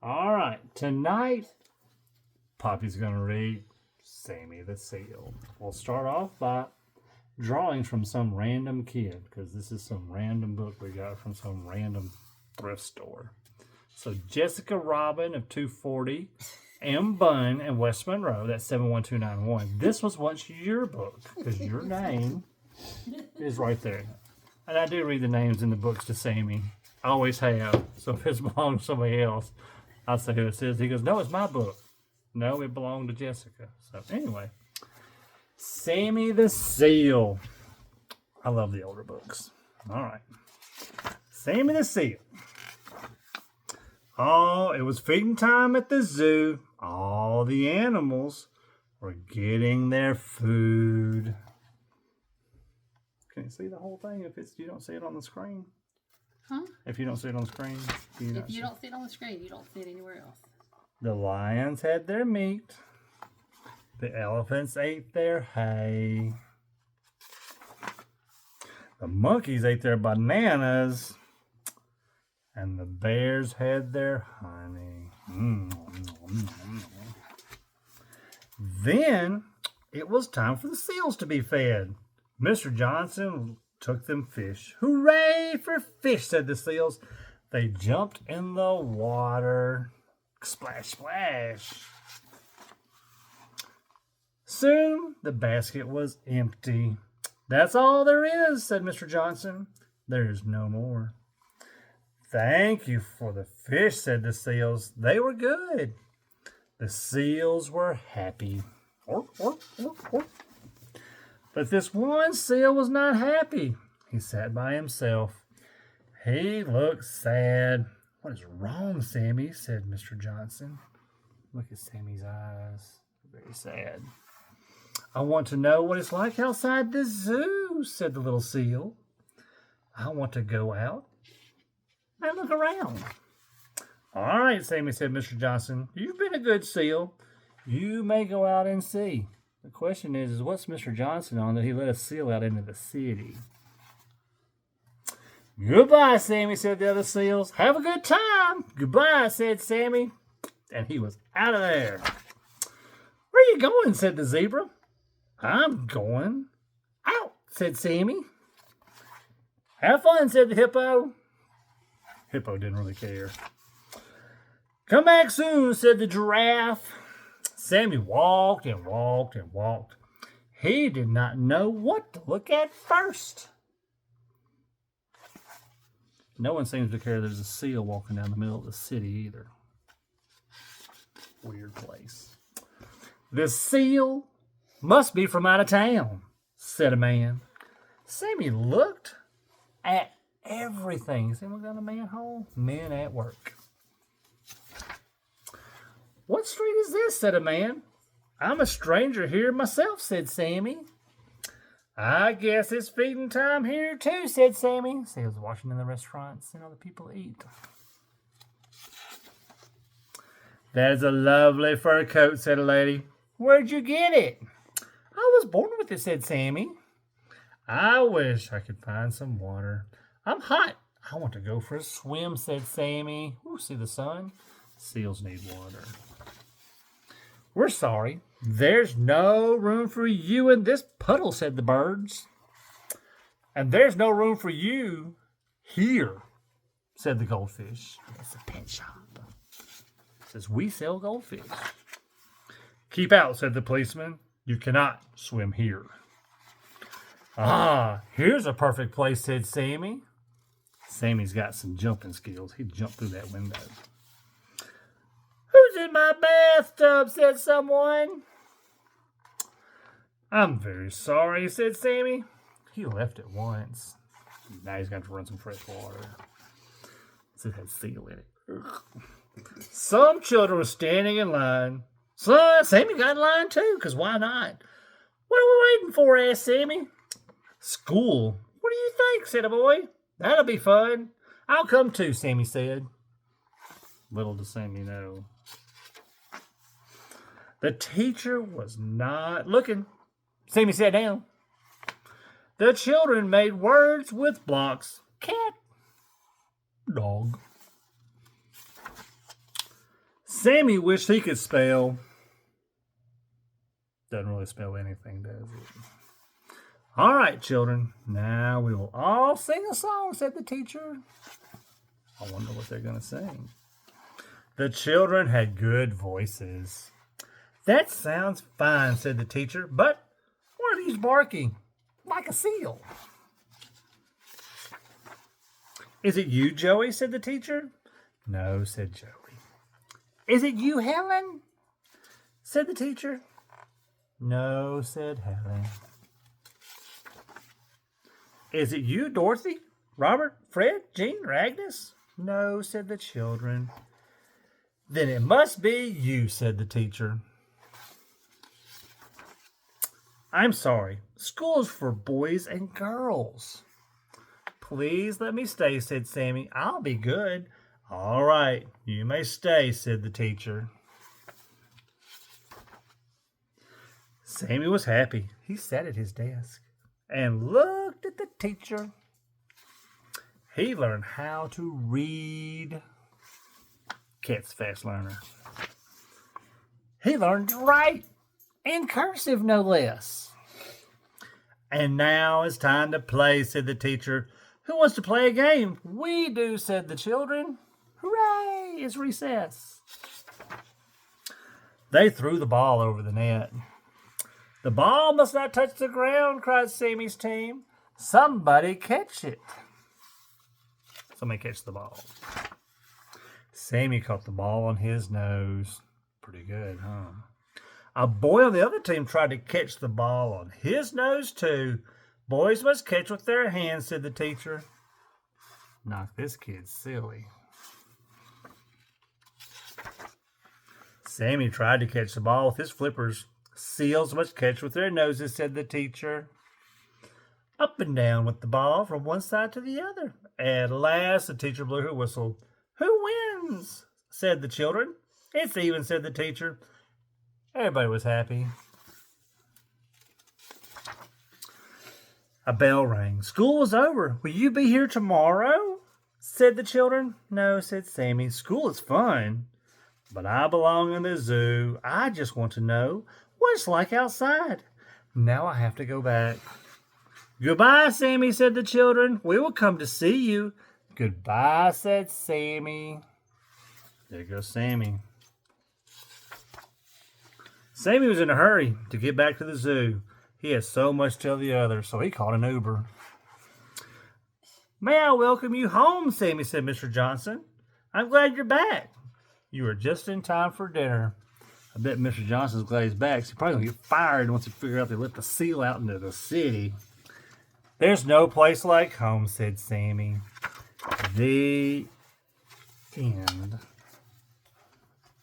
All right, tonight, Poppy's going to read Sammy the Seal. We'll start off by drawings from some random kid, because this is some random book we got from some random thrift store. So Jessica Robin of 240, M. Bunn and West Monroe, that's 71291. This was once your book, because your name is right there. And I do read the names in the books to Sammy. I always have. So if it belongs to somebody else, I'll say who it says. He goes, no, it's my book. No, it belonged to Jessica. So anyway, Sammy the Seal. I love the older books. All right. Sammy the Seal. Oh, it was feeding time at the zoo. All the animals were getting their food. Can you see the whole thing if you don't see it on the screen? Huh? If you don't see it on the screen. If you don't see it on the screen, you don't see it anywhere else. The lions had their meat. The elephants ate their hay. The monkeys ate their bananas. And the bears had their honey. Then it was time for the seals to be fed. Mr. Johnson took them fish. Hooray for fish, said the seals. They jumped in the water. Splash, splash. Soon the basket was empty. That's all there is, said Mr. Johnson. There's no more. Thank you for the fish, said the seals. They were good. The seals were happy. But this one seal was not happy. He sat by himself. He looked sad. What is wrong, Sammy? Said Mr. Johnson. Look at Sammy's eyes. Very sad. I want to know what it's like outside the zoo, said the little seal. I want to go out and look around. All right, Sammy, said Mr. Johnson. You've been a good seal. You may go out and see. The question is what's Mr. Johnson on that he let a seal out into the city? Goodbye, Sammy, said the other seals. Have a good time. Goodbye, said Sammy. And he was out of there. Where are you going, said the zebra. I'm going out, said Sammy. Have fun, said the hippo. Hippo didn't really care. Come back soon, said the giraffe. Sammy walked and walked and walked. He did not know what to look at first. No one seems to care there's a seal walking down the middle of the city either. Weird place. The seal must be from out of town, said a man. Sammy looked at everything. See him look down the manhole? Men at work. What street is this? Said a man. I'm a stranger here myself, said Sammy. I guess it's feeding time here too, said Sammy. See, he was watching in the restaurants, the people eat. That is a lovely fur coat, said a lady. Where'd you get it? I was born with it, said Sammy. I wish I could find some water. I'm hot. I want to go for a swim, said Sammy. Ooh, see the sun? Seals need water. We're sorry. There's no room for you in this puddle, said the birds. And there's no room for you here, said the goldfish. That's a pet shop. It says, we sell goldfish. Keep out, said the policeman. You cannot swim here. Ah, here's a perfect place, said Sammy. Sammy's got some jumping skills. He'd jump through that window. Who's in my bathtub, said someone. I'm very sorry, said Sammy. He left it once. Now he's got to run some fresh water. It had seal in it. Some children were standing in line. So Sammy got in line too, because why not? What are we waiting for, asked Sammy. School. What do you think, said a boy. That'll be fun. I'll come too, Sammy said. Little did Sammy know. The teacher was not looking. Sammy sat down. The children made words with blocks. Cat. Dog. Sammy wished he could spell. Doesn't really spell anything, does it? All right, children. Now we will all sing a song, said the teacher. I wonder what they're going to sing. The children had good voices. That sounds fine, said the teacher, but what are these barking? Like a seal. Is it you, Joey? Said the teacher. No, said Joey. Is it you, Helen? Said the teacher. No, said Helen. Is it you, Dorothy, Robert, Fred, Jean, or Agnes? No, said the children. Then it must be you, said the teacher. I'm sorry. School is for boys and girls. Please let me stay, said Sammy. I'll be good. All right, you may stay, said the teacher. Sammy was happy. He sat at his desk and looked at the teacher. He learned how to read. Cat's fast learner. He learned to write in cursive, no less. And now it's time to play, said the teacher. Who wants to play a game? We do, said the children. Hooray, it's recess. They threw the ball over the net. The ball must not touch the ground, cried Sammy's team. Somebody catch it. Somebody catch the ball. Sammy caught the ball on his nose. Pretty good, huh? A boy on the other team tried to catch the ball on his nose, too. Boys must catch with their hands, said the teacher. Knock this kid silly. Sammy tried to catch the ball with his flippers. Seals must catch with their noses, said the teacher. Up and down with the ball from one side to the other. At last, the teacher blew her whistle. Who wins? Said the children. It's even, said the teacher. Everybody was happy. A bell rang. School was over. Will you be here tomorrow? Said the children. No, said Sammy. School is fun, but I belong in the zoo. I just want to know what it's like outside. Now I have to go back. Goodbye, Sammy, said the children. We will come to see you. Goodbye, said Sammy. There goes Sammy. Sammy was in a hurry to get back to the zoo. He had so much to tell the others, so he called an Uber. May I welcome you home, Sammy, said Mr. Johnson. I'm glad you're back. You are just in time for dinner. I bet Mr. Johnson's glad he's back. He's probably going to get fired once he figure out they let the seal out into the city. There's no place like home, said Sammy. The end.